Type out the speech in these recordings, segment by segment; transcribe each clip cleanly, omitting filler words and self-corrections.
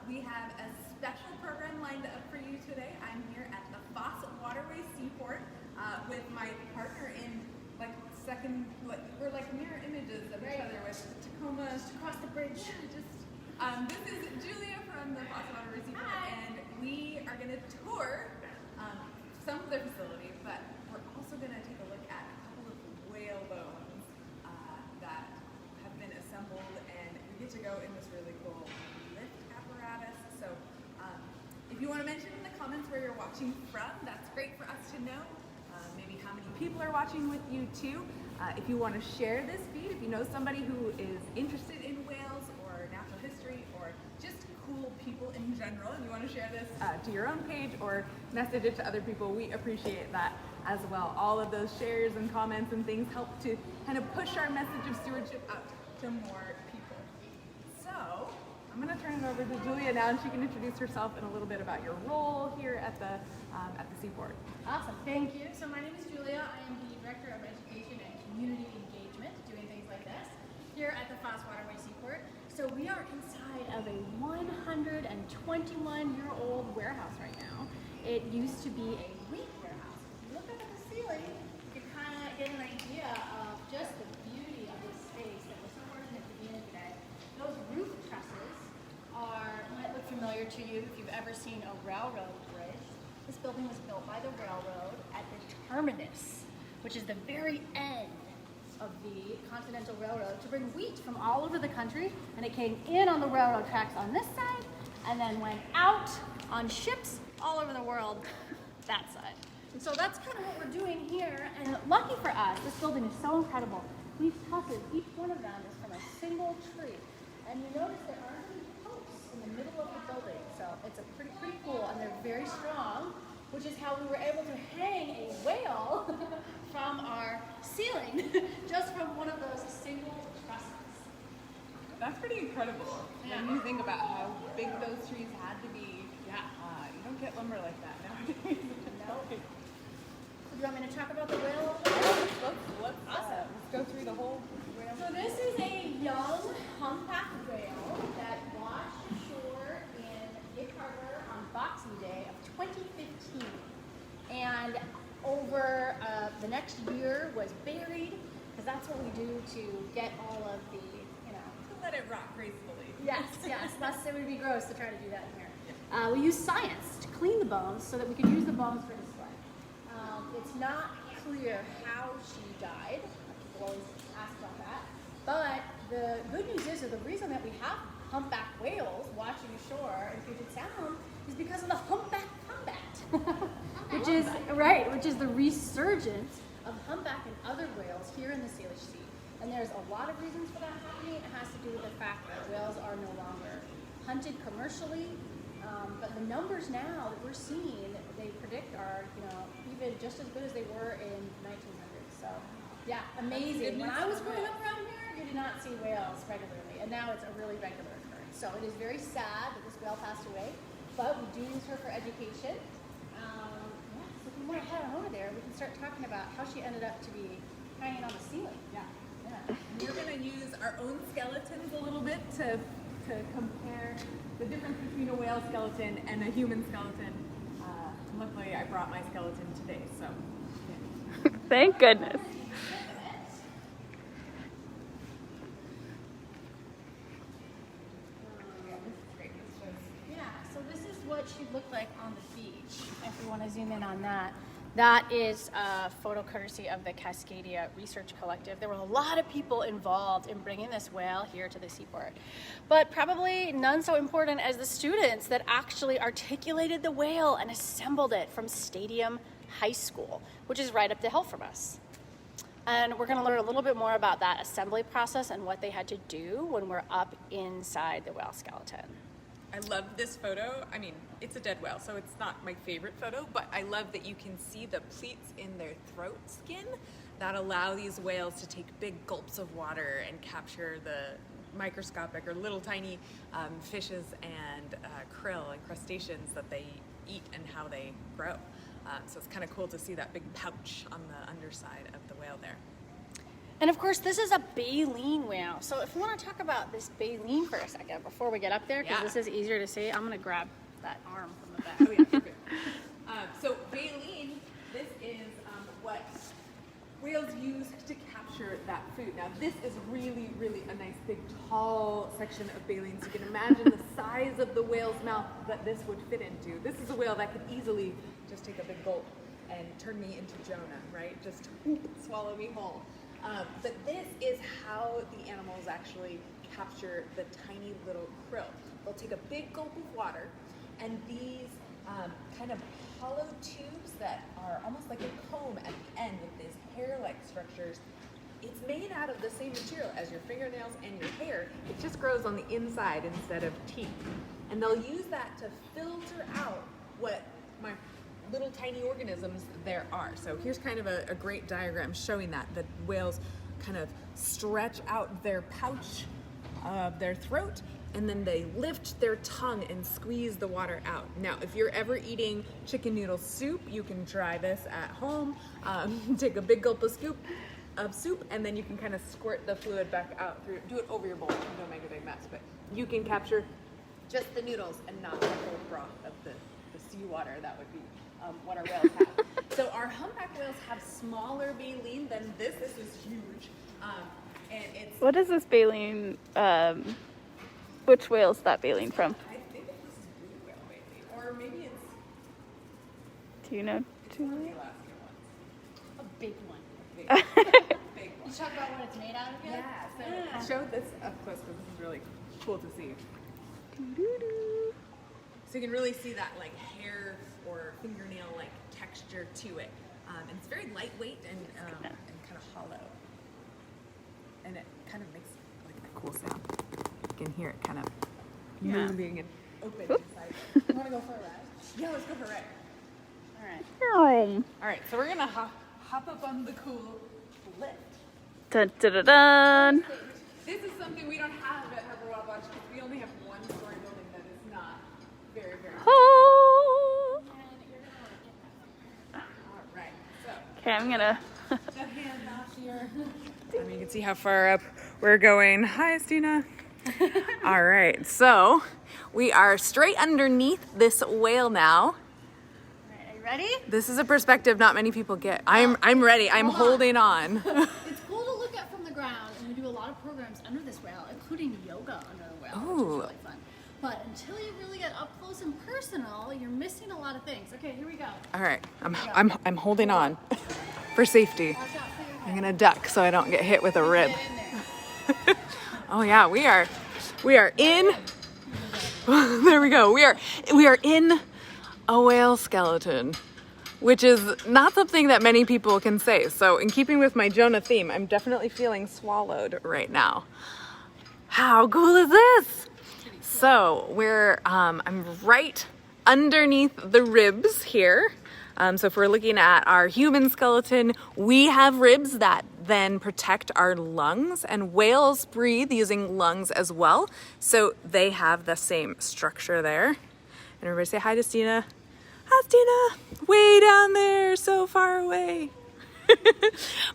We have a special program lined up for you today. I'm here at the Foss Waterway Seaport with my partner in we're like mirror images of each other with Tacoma. Just across the bridge. This is Julia from the Foss Waterway Seaport. Hi. And we are going to tour some of their facility, but we're also going to take a look at a couple of whale bones that have been assembled, and we get to go in this really cool lift apparatus. So if you want to mention in the comments where you're watching from, that's great for us to know. Maybe how many people are watching with you too. If you want to share this feed, if you know somebody who is interested in whales or natural history or just cool people in general, and you want to share this to your own page or message it to other people, we appreciate that as well. All of those shares and comments and things help to kind of push our message of stewardship out to more people. So I'm going to turn it over to Julia now, and she can introduce herself and a little bit about your role here at the Seaport. Awesome, thank you. So my name is Julia. I am the Director of Education and Community Engagement, doing things like this, here at the Foss Waterway Seaport. So we are inside of a 121-year-old warehouse right now. It used to be a wheat warehouse. If you look up at the ceiling, you can kind of get an idea of just the beauty of this space that we're so fortunate to be in today. Those roof trusses might look familiar to you if you've ever seen a railroad bridge. This building was built by the railroad at the terminus, which is the very end of the Continental Railroad, to bring wheat from all over the country, and it came in on the railroad tracks on this side and then went out on ships all over the world that side. And so that's kind of what we're doing here, and lucky for us, this building is so incredible. These trusses, each one of them is from a single tree, and you notice there aren't any posts in the middle of the building, so it's pretty cool, and they're very strong, which is how we were able to hang a whale from our ceiling just from one of those single trusses. That's pretty incredible. Yeah. When you think about how big those trees had to be. Yeah. You don't get lumber like that nowadays. No. Do you want me to talk about the whale? Let's go through the whole whale. So this is a young humpback whale that washed ashore in Gig Harbor on Boxing Day of 2015, and over the next year was buried, because that's what we do to get all of the, To let it rot gracefully. Yes, less it would be gross to try to do that in here. We use science to clean the bones so that we can use the bones for display. It's not clear how she died. People always ask about that. But the good news is that the reason that we have humpback whales washing ashore in Puget Sound is because of the humpback combat, which is the resurgence of humpback and other whales here in the Salish Sea. And there's a lot of reasons for that happening. It has to do with the fact that whales are no longer hunted commercially, but the numbers now that we're seeing, they predict are even just as good as they were in 1900. So yeah, amazing. When I was growing up around here, you did not see whales regularly, and now it's a really regular occurrence. So it is very sad that this whale passed away, but we do use her for education. So if we want to head on over there, we can start talking about how she ended up to be hanging on the ceiling. Yeah. We're going to use our own skeletons a little bit to compare the difference between a whale skeleton and a human skeleton. Luckily, I brought my skeleton today, so. Thank goodness. Yeah, so this is what she looked like on the beach, if we want to zoom in on that. That is a photo courtesy of the Cascadia Research Collective. There were a lot of people involved in bringing this whale here to the seaport, but probably none so important as the students that actually articulated the whale and assembled it from Stadium High School, which is right up the hill from us. And we're going to learn a little bit more about that assembly process and what they had to do when we're up inside the whale skeleton. I love this photo. I mean, it's a dead whale, so it's not my favorite photo, but I love that you can see the pleats in their throat skin that allow these whales to take big gulps of water and capture the microscopic or little tiny fishes and krill and crustaceans that they eat and how they grow. So it's kind of cool to see that big pouch on the underside of the whale there. And of course, this is a baleen whale. So if you want to talk about this baleen for a second before we get up there, because Yeah. this is easier to see, I'm going to grab that arm from the back. Oh yeah, perfect. So baleen, this is what whales use to capture that food. Now this is really, really a nice big tall section of baleen. So you can imagine the size of the whale's mouth that this would fit into. This is a whale that could easily just take a big gulp and turn me into Jonah, right? Just swallow me whole. But this is how the animals actually capture the tiny little krill. They'll take a big gulp of water, and these kind of hollow tubes that are almost like a comb at the end with these hair-like structures, it's made out of the same material as your fingernails and your hair. It just grows on the inside instead of teeth. And they'll use that to filter out what my little tiny organisms there are. So here's kind of a great diagram showing that. The whales kind of stretch out their pouch of their throat, and then they lift their tongue and squeeze the water out. Now, if you're ever eating chicken noodle soup, you can try this at home. Take a big gulp of soup, and then you can kind of squirt the fluid back out through. Do it over your bowl. Don't make a big mess, but you can capture just the noodles and not the whole broth of the seawater. That would be what our whales have. So our humpback whales have smaller baleen than this. This is huge, and it's. What is this baleen? Which whale is that baleen from? I think this is blue whale baleen, or maybe it's Do you know? one of the Alaskan ones. A big one. Big, big You one. talk about what it's made out of yet? Yeah. So show this up close because this is really cool to see. So you can really see that like hair or fingernail like texture to it, and it's very lightweight and kind of hollow, and it kind of makes like a cool sound. You can hear it kind of moving and open inside. You want to go for a ride? Yeah, let's go for a ride. All right. Oh. All right, so we're gonna hop up on the cool lift. Dun, dun, dun, dun. This is something we don't have at Harper Wildlife because we only have one story building that is not very, very tall. Oh. All right, so Okay, I'm gonna. the hand off here. You can see how far up we're going. Hi, Stina. All right, so we are straight underneath this whale now. All right, are you ready? This is a perspective not many people get. I'm ready. I'm holding on. It's cool to look at from the ground, and we do a lot of programs under this whale, including yoga under the whale, which Ooh. is really fun. But until you really get up close and personal, you're missing a lot of things. Okay, here we go. All right, I'm holding on for safety. Watch out for your I'm head. gonna duck so I don't get hit with a rib. Get in there. Oh yeah, we are in. There we go. We are in a whale skeleton, which is not something that many people can say. So in keeping with my Jonah theme, I'm definitely feeling swallowed right now. How cool is this? So I'm right underneath the ribs here. So if we're looking at our human skeleton, we have ribs that then protect our lungs, and whales breathe using lungs as well. So they have the same structure there. And everybody say hi to Stina. Hi, Stina. Way down there, so far away.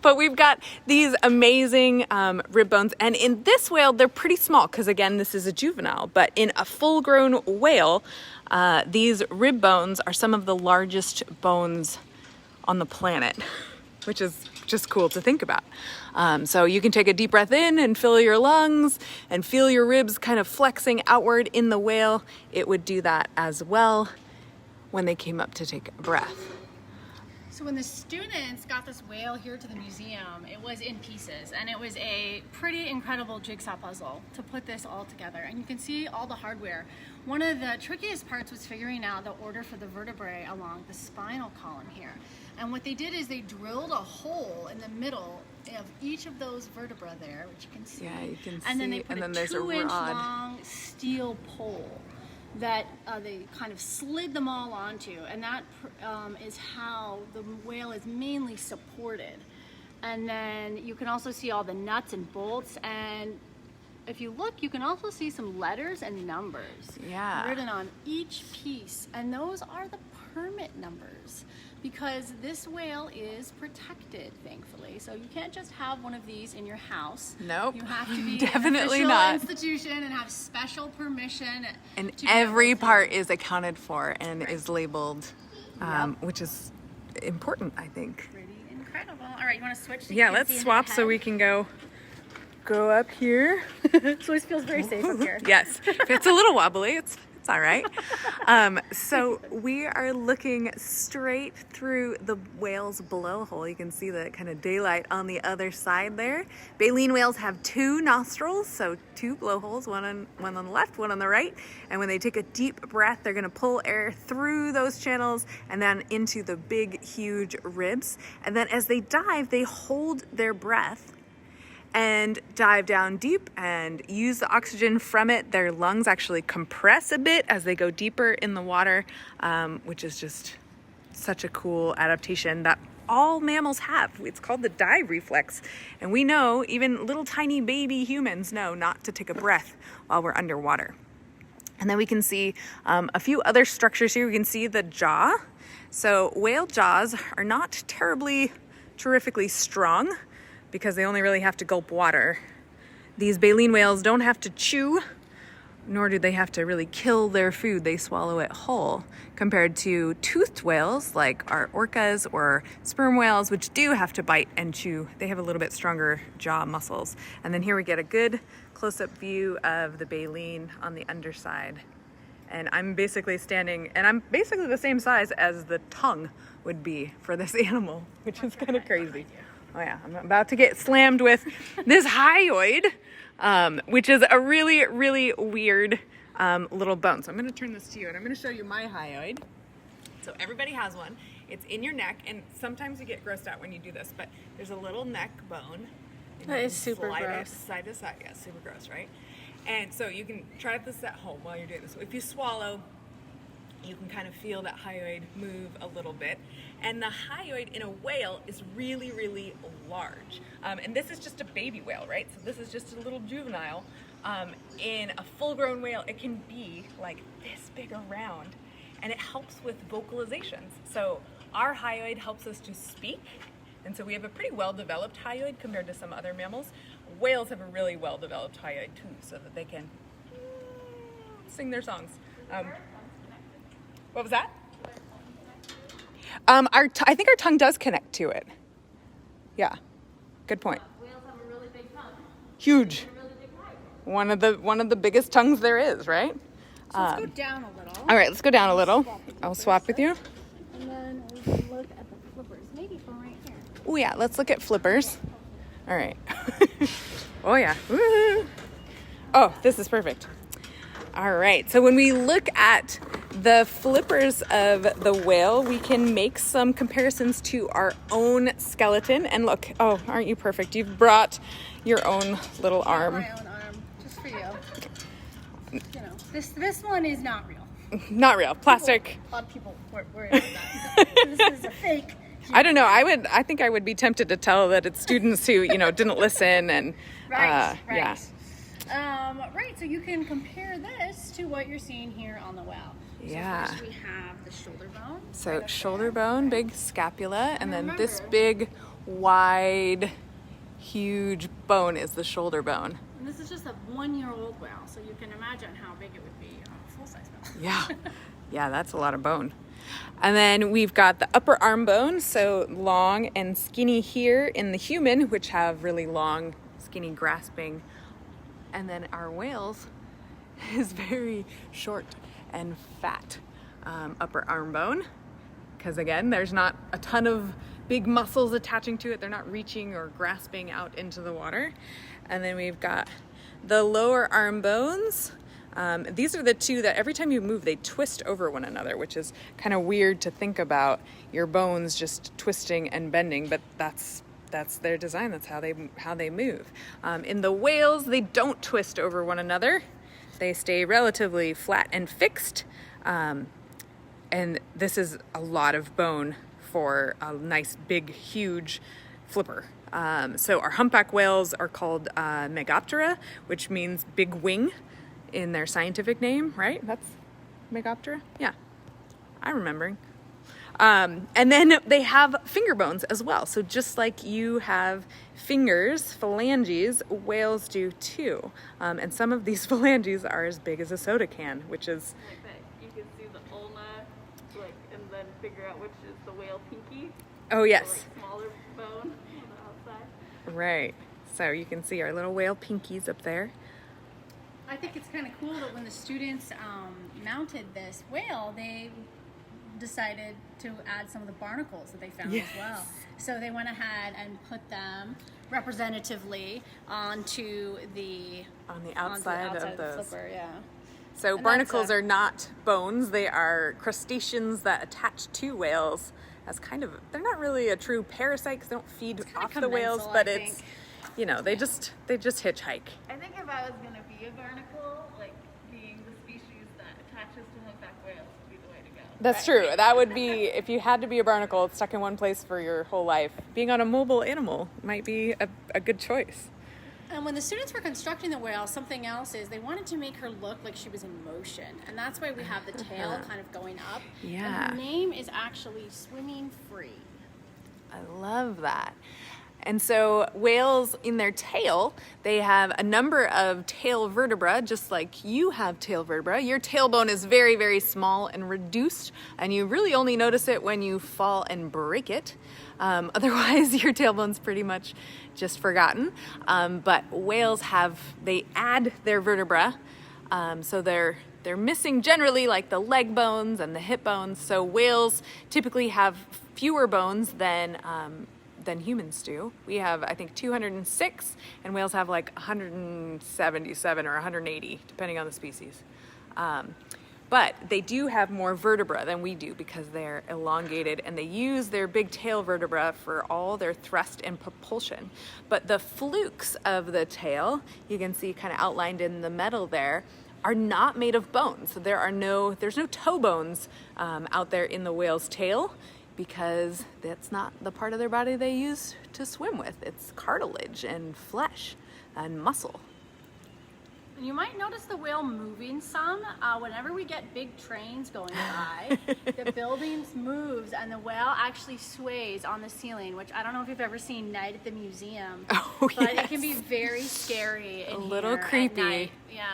But we've got these amazing rib bones, and in this whale they're pretty small because again this is a juvenile, but in a full-grown whale these rib bones are some of the largest bones on the planet, which is just cool to think about. So you can take a deep breath in and fill your lungs and feel your ribs kind of flexing outward. In the whale it would do that as well when they came up to take a breath. So when the students got this whale here to the museum, it was in pieces, and it was a pretty incredible jigsaw puzzle to put this all together. And you can see all the hardware. One of the trickiest parts was figuring out the order for the vertebrae along the spinal column here. And what they did is they drilled a hole in the middle of each of those vertebrae there, which you can see. Yeah, you can And then see, they put and a then there's a 2-inch rod. long steel pole that they kind of slid them all onto, and that is how the whale is mainly supported. And then you can also see all the nuts and bolts, and if you look, you can also see some letters and numbers written on each piece, and those are the permit numbers, because this whale is protected, thankfully. So you can't just have one of these in your house. Nope. You have to be Definitely an official not. institution and have special permission. And to be every able to- part is accounted for and is labeled, which is important, I think. Pretty incredible. All right, you want to switch? So you Yeah, can let's see swap her so head? we can go up here. It always feels very safe up here. Yes, if it's a little wobbly, it's all right. So we are looking straight through the whale's blowhole. You can see the kind of daylight on the other side there. Baleen whales have 2 nostrils, so 2 blowholes, one on the left, one on the right. And when they take a deep breath, they're gonna pull air through those channels and then into the big, huge ribs. And then as they dive, they hold their breath and dive down deep and use the oxygen from it. Their lungs actually compress a bit as they go deeper in the water, which is just such a cool adaptation that all mammals have. It's called the dive reflex. And we know, even little tiny baby humans know not to take a breath while we're underwater. And then we can see a few other structures here. We can see the jaw. So whale jaws are not terrifically strong, because they only really have to gulp water. These baleen whales don't have to chew, nor do they have to really kill their food. They swallow it whole, compared to toothed whales like our orcas or sperm whales, which do have to bite and chew. They have a little bit stronger jaw muscles. And then here we get a good close-up view of the baleen on the underside. And I'm basically standing, and I'm basically the same size as the tongue would be for this animal, which is kind of crazy. Oh yeah, I'm about to get slammed with this hyoid, which is a really, really weird little bone. So I'm gonna turn this to you and I'm gonna show you my hyoid. So everybody has one. It's in your neck, and sometimes you get grossed out when you do this, but there's a little neck bone. And That you is can super slide it gross. side to side. Yeah, super gross, right? And so you can try this at home while you're doing this. If you swallow, you can kind of feel that hyoid move a little bit. And the hyoid in a whale is really, really large. And this is just a baby whale, right? So this is just a little juvenile. In a full-grown whale, it can be like this big around, and it helps with vocalizations. So our hyoid helps us to speak, and so we have a pretty well-developed hyoid compared to some other mammals. Whales have a really well-developed hyoid too, so that they can sing their songs. What was that? I think our tongue does connect to it. Yeah, good point. Whales have a really big tongue. Huge. A really big hyoid. One of the biggest tongues there is, right? So let's go down a little. All right, let's go down a little. I'll swap with you. And then we can look at the flippers, maybe from right here. Oh yeah, let's look at flippers. All right. Oh yeah. Woo. Oh, this is perfect. All right, so when we look at the flippers of the whale, we can make some comparisons to our own skeleton. And look, oh, aren't you perfect? You've brought your own little arm. My own arm, just for you. You know, this one is not real. Not real, plastic. A lot of people worry about that. This is a fake. I don't know. I think I would be tempted to tell that it's students who, didn't listen and Right. yeah. Right, so you can compare this to what you're seeing here on the whale. Yeah. So first we have the shoulder bone. So right up shoulder there. bone, big scapula, and then this remember- big, wide, huge bone is the shoulder bone. And this is just a 1-year-old whale, so you can imagine how big it would be on a full-size whale. Yeah. Yeah, that's a lot of bone. And then we've got the upper arm bone, so long and skinny here in the human, which have really long, skinny, grasping. And then our whales is very short and fat upper arm bone, because again, there's not a ton of big muscles attaching to it. They're not reaching or grasping out into the water. And then we've got the lower arm bones. These are the two that every time you move, they twist over one another, which is kind of weird to think about your bones just twisting and bending, but that's their design. That's how they move. In the whales, they don't twist over one another. They stay relatively flat and fixed. And this is a lot of bone for a nice, big, huge flipper. So our humpback whales are called Megoptera, which means big wing in their scientific name, right? That's Megoptera? Yeah, I'm remembering. And then they have finger bones as well. So just like you have fingers, phalanges, whales do too. And some of these phalanges are as big as a soda can, which is... Like that, you can see the ulna, like, and then figure out which is the whale pinky. Oh, yes. The, like, smaller bone on the outside. Right. So you can see our little whale pinkies up there. I think it's kind of cool that when the students mounted this whale, they decided to add some of the barnacles that they found Yes. as well. So they went ahead and put them representatively onto the outside of the those. flipper, yeah. So And barnacles that's are not bones. They are crustaceans that attach to whales as kind of, they're not really a true parasite because they don't feed kinda off the whales, commensal, but I it's, think. you know, they just hitchhike. I think if I was going to be a barnacle, like, being the species that attaches to humpback whales would be the way to go. That's true. That would be, if you had to be a barnacle stuck in one place for your whole life, being on a mobile animal might be a good choice. And when the students were constructing the whale, something else is they wanted to make her look like she was in motion. And that's why we have the tail kind of going up. Yeah. And her name is actually Swimming Free. I love that. And so whales in their tail, they have a number of tail vertebrae, just like you have tail vertebrae. Your tailbone is very, very small and reduced, and you really only notice it when you fall and break it. Otherwise, your tailbone's pretty much just forgotten. But whales they add their vertebrae, so they're missing generally like the leg bones and the hip bones. So whales typically have fewer bones than humans do. We have, I think, 206, and whales have like 177 or 180, depending on the species. But they do have more vertebra than we do because they're elongated, and they use their big tail vertebra for all their thrust and propulsion. But the flukes of the tail, you can see kind of outlined in the metal there, are not made of bones. So there's no toe bones out there in the whale's tail, because that's not the part of their body they use to swim with. It's cartilage and flesh and muscle. You might notice the whale moving some. Whenever we get big trains going by, the buildings moves and the whale actually sways on the ceiling, which I don't know if you've ever seen Night at the Museum. Oh, but yes. It can be very scary in A little here at creepy. night. Yeah.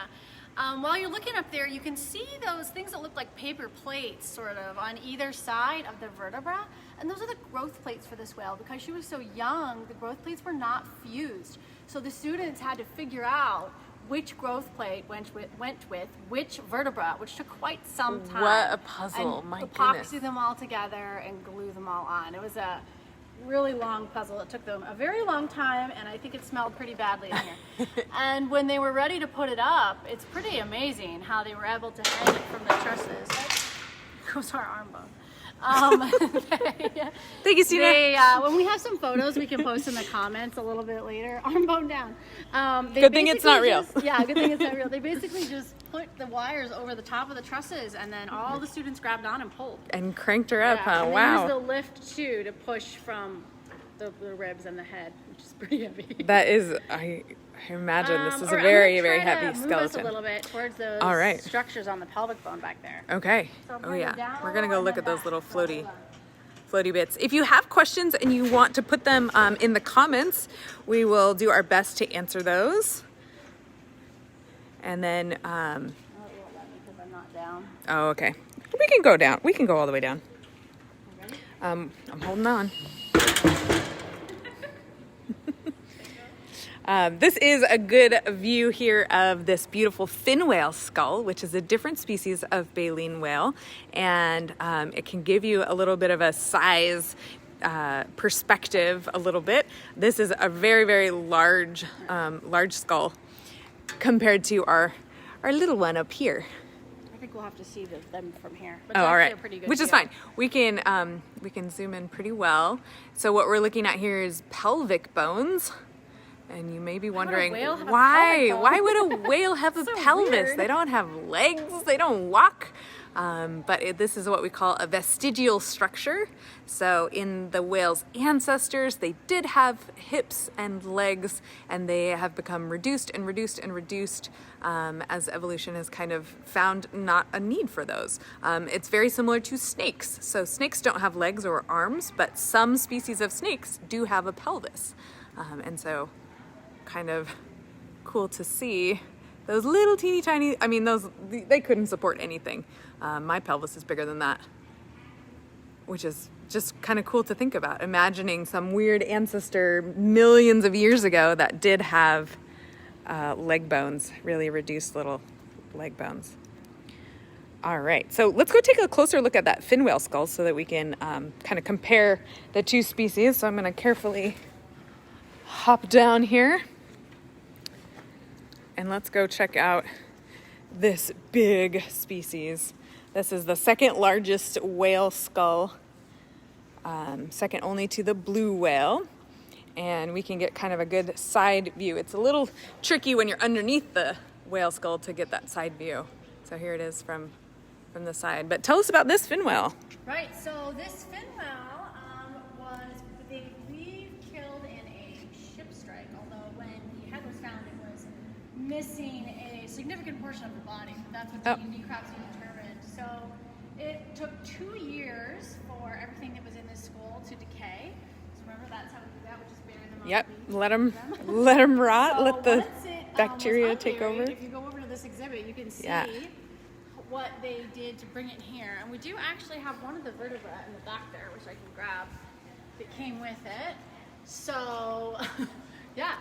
While you're looking up there, you can see those things that look like paper plates sort of on either side of the vertebra. And those are the growth plates for this whale. Because she was so young, the growth plates were not fused. So the students had to figure out which growth plate went with which vertebra, which took quite some time. What a puzzle, and my epoxy goodness. them all together and glue them all on. It was a really long puzzle. It took them a very long time, and I think it smelled pretty badly in here. And when they were ready to put it up, it's pretty amazing how they were able to hang it from the trusses. That goes our arm bone. Thank you, Stina. When we have some photos, we can post in the comments a little bit later. Arm bone down. Good thing it's not real. Yeah, good thing it's not real. They basically just put the wires over the top of the trusses, and then all the students grabbed on and pulled. And cranked her up, Yeah, huh? and Wow. they use the lift too to push from the ribs and the head, which is pretty heavy. That is, I imagine this is a Or I'm very, gonna very try to heavy move skeleton. us a little bit towards those All right. structures on the pelvic bone back there. Okay. So Oh bring it yeah. down We're gonna go and look then at those back. little So hold floaty bits. If you have questions and you want to put them in the comments, we will do our best to answer those. And then, Oh, it won't let me because I'm not down. oh, okay. We can go down. We can go all the way down. You ready? I'm holding on. This is a good view here of this beautiful fin whale skull, which is a different species of baleen whale. And it can give you a little bit of a size perspective a little bit. This is a very, very large skull compared to our little one up here. I think we'll have to see them from here. But Oh, it's all actually right. a pretty good Which is view. fine. We can zoom in pretty well. So what we're looking at here is pelvic bones. And you may be wondering, whale have a why? pelvic bone? Why would a whale have a So pelvis? weird. They don't have legs. They don't walk. This is what we call a vestigial structure. So in the whale's ancestors, they did have hips and legs, and they have become reduced and reduced and reduced as evolution has kind of found not a need for those. It's very similar to snakes. So snakes don't have legs or arms, but some species of snakes do have a pelvis. And so kind of cool to see those little teeny tiny, I mean, they couldn't support anything. My pelvis is bigger than that, which is just kind of cool to think about. Imagining some weird ancestor millions of years ago that did have leg bones, really reduced little leg bones. All right, so let's go take a closer look at that fin whale skull so that we can kind of compare the two species. So I'm gonna carefully hop down here. And let's go check out this big species. This is the second largest whale skull, second only to the blue whale. And we can get kind of a good side view. It's a little tricky when you're underneath the whale skull to get that side view. So here it is from the side. But tell us about this fin whale. Right, so this fin whale we killed in a ship strike, although when the head was found, it was missing a significant portion of the body. That's what the necropsy determined. So it took 2 years for everything that was in this skull to decay. So remember, that's how we do that. We just bury them. Yep, let them rot. So let the once it, bacteria was take over. unburied, if you go over to this exhibit, you can see what they did to bring it here. And we do actually have one of the vertebrae in the back there, which I can grab, that came with it. So, yeah,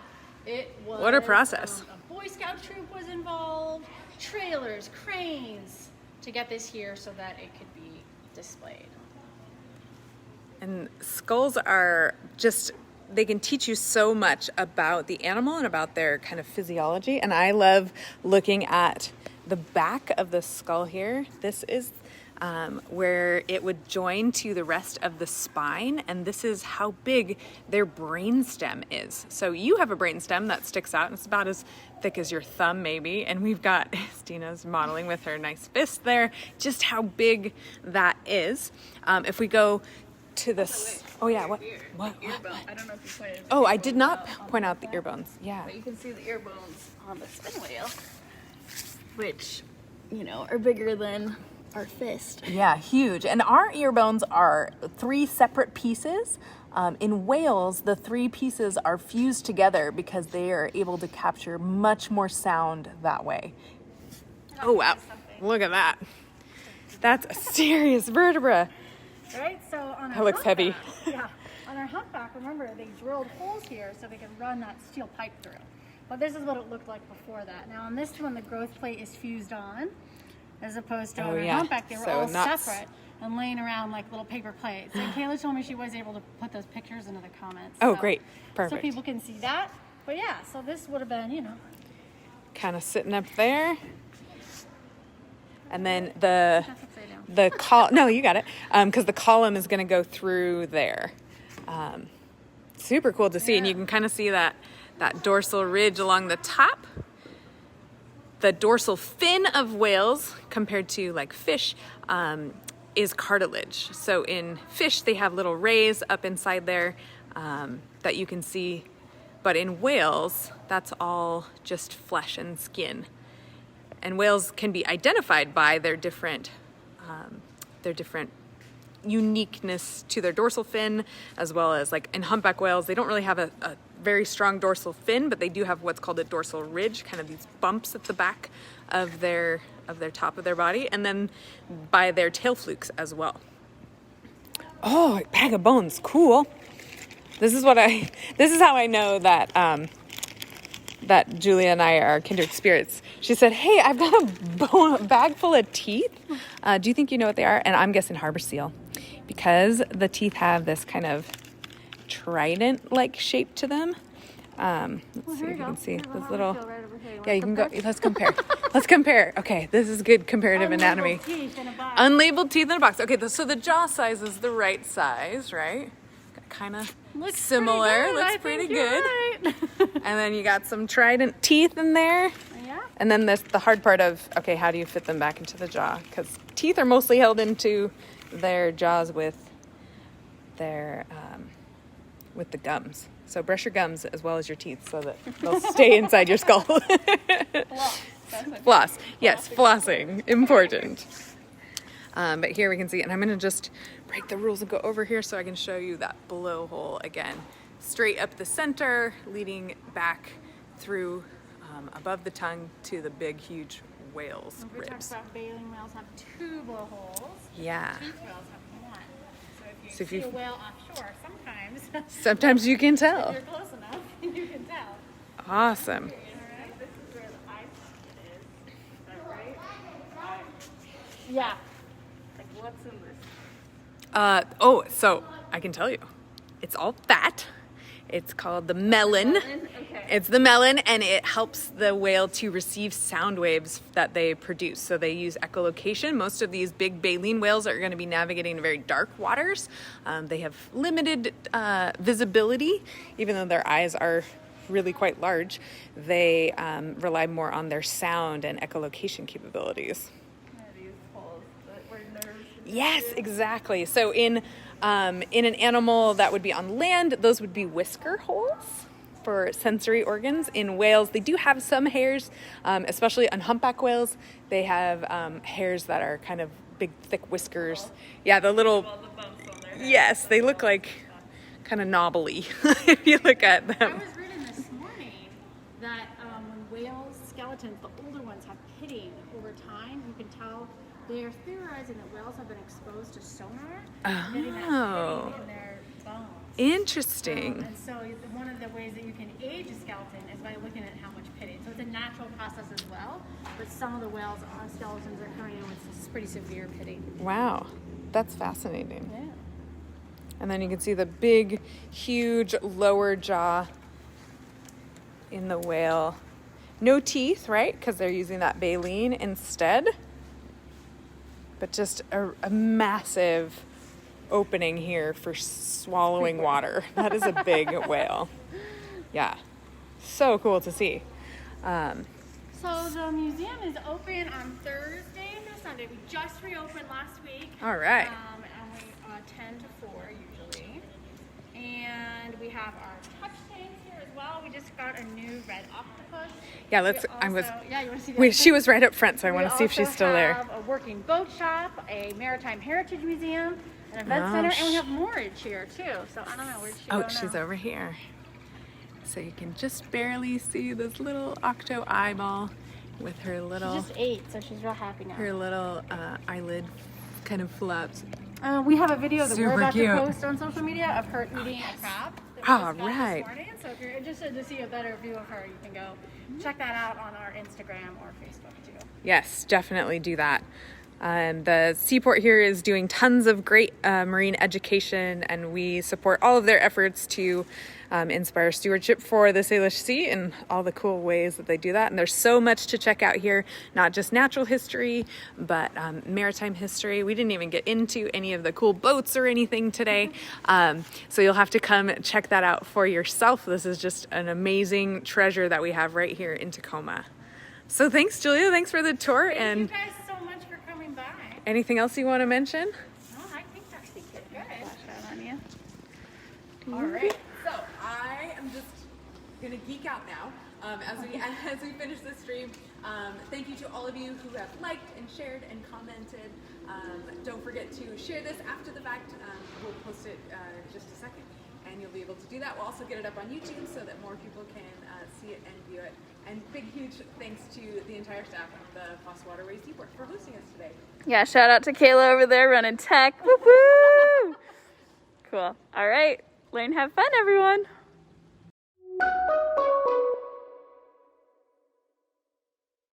it was... What a process. A Boy Scout troop was involved, trailers, cranes, to get this here so that it could be displayed. And skulls are just, they can teach you so much about the animal and about their kind of physiology. And I love looking at the back of the skull here. This is where it would join to the rest of the spine, and this is how big their brainstem is. So you have a brainstem that sticks out, and it's about as thick as your thumb maybe, and we've got, Stina's modeling with her nice fist there, just how big that is. If we go to this, what? I don't know if you pointed. Oh, I did not point out the ear bones. Yeah. But you can see the ear bones on the fin whale, which, are bigger than our fist. Yeah, huge. And our ear bones are 3 separate pieces. In whales, the 3 pieces are fused together because they are able to capture much more sound that way. Oh, wow. Look at that. That's a serious vertebra. Right, so on That looks heavy. On our humpback, remember, they drilled holes here so they could run that steel pipe through. But this is what it looked like before that. Now on this one, the growth plate is fused on, as opposed to on our humpback, they were all separate and laying around like little paper plates. And Kayla told me she was able to put those pictures into the comments. Oh, great. Perfect. So people can see that. But yeah, so this would have been, Kind of sitting up there. And then no, you got it. Because the column is going to go through there. Super cool to see. And you can kind of see that dorsal ridge along the top. The dorsal fin of whales, compared to like fish, is cartilage. So in fish, they have little rays up inside there that you can see. But in whales, that's all just flesh and skin. And whales can be identified by their different uniqueness to their dorsal fin, as well as like in humpback whales, they don't really have a very strong dorsal fin, but they do have what's called a dorsal ridge, kind of these bumps at the back of their top of their body, and then by their tail flukes as well. Oh, bag of bones, cool. This is how I know that that Julia and I are kindred spirits. She said, "Hey, I've got a bag full of teeth. Do you think you know what they are?" And I'm guessing harbor seal, because the teeth have this kind of trident-like shape to them. Let's see if you can see this little. Yeah, you can go. Let's compare. Let's compare. Okay, this is good comparative anatomy. Unlabeled teeth in a box. Okay, so the jaw size is the right size, right? Kind of similar. Looks pretty good. Right. And then you got some trident teeth in there. Yeah. And then the hard part of, okay, how do you fit them back into the jaw? Because teeth are mostly held into their jaws with the gums. So brush your gums as well as your teeth so that they'll stay inside your skull. Floss. Yes, flossing. Important. But here we can see, and I'm going to just break the rules and go over here so I can show you that blowhole again. Straight up the center, leading back through above the tongue to the big, huge whale's We talked ribs. about baleen whales have 2 blowholes. Yeah. Teeth whales have 1. So So if if you you- see a whale offshore, sometimes Sometimes you can if tell. you're close enough, you can tell. Awesome. Alright, this is where the eye socket is. Is that right? Yeah. Like what's in this? So I can tell you. It's all fat. It's called the melon. Okay. It's the melon, and it helps the whale to receive sound waves that they produce. So they use echolocation. Most of these big baleen whales are going to be navigating very dark waters. They have limited visibility, even though their eyes are really quite large. They rely more on their sound and echolocation capabilities. These holes where nerves. Yes, exactly. So in an animal that would be on land, those would be whisker holes for sensory organs. In whales, they do have some hairs, especially on humpback whales. They have hairs that are kind of big, thick whiskers. Yeah, the little. All the bumps on their head. Yes, they look like kind of knobbly if you look at I them. was reading this morning that when whales' skeletons, the older ones, have pitting over time, you can tell they're theorizing that whales have been exposed to sonar, getting that Oh. pitting in their bones. Interesting. And so one of the ways that you can age a skeleton is by looking at how much pitting. So it's a natural process as well, but some of the whales' skeletons are coming in with pretty severe pitting. Wow, that's fascinating. Yeah. And then you can see the big, huge lower jaw in the whale. No teeth, right? Because they're using that baleen instead. But just a massive opening here for swallowing water. That is a big whale. Yeah. So cool to see. So the museum is open on Thursday through Sunday. We just reopened last week. All right. And we 10 to 4 usually. And we have our touch tanks here as well. We just got a new red octopus. Yeah, Yeah, you want to see that? Wait, she was right up front, so I We want to see if she's also still there. have a working boat shop, a maritime heritage museum, an event Oh, center, and we have Moorage here too. So I don't know where'd she go Oh, now. she's over here. So you can just barely see this little octo eyeball with her She little just ate, so she's real happy now. eyelid kind of flaps. We have a video that Super we're about cute. to post on social media of her eating a crab. That we All just got right. This morning. So if you're interested to see a better view of her, you can go check that out on our Instagram or Facebook too. Yes, definitely do that. The Seaport here is doing tons of great marine education, and we support all of their efforts to inspire stewardship for the Salish Sea and all the cool ways that they do that. And there's so much to check out here, not just natural history, but maritime history. We didn't even get into any of the cool boats or anything today. So you'll have to come check that out for yourself. This is just an amazing treasure that we have right here in Tacoma. So thanks, Julia. Thanks for the tour. Thank And you guys so much for coming by. anything else you want to mention? No, I think that's good. On you. All right, so I am just gonna geek out now as we finish this stream. Thank you to all of you who have liked and shared and commented. Don't forget to share this after the fact. We'll post it just a second, and you'll be able to do that. We'll also get it up on YouTube so that more people can see it and view it. And big, huge thanks to the entire staff of the Foss Waterway Seaport for hosting us today. Yeah, shout out to Kayla over there running tech. Woo woo! Cool. All right. Lane, have fun, everyone.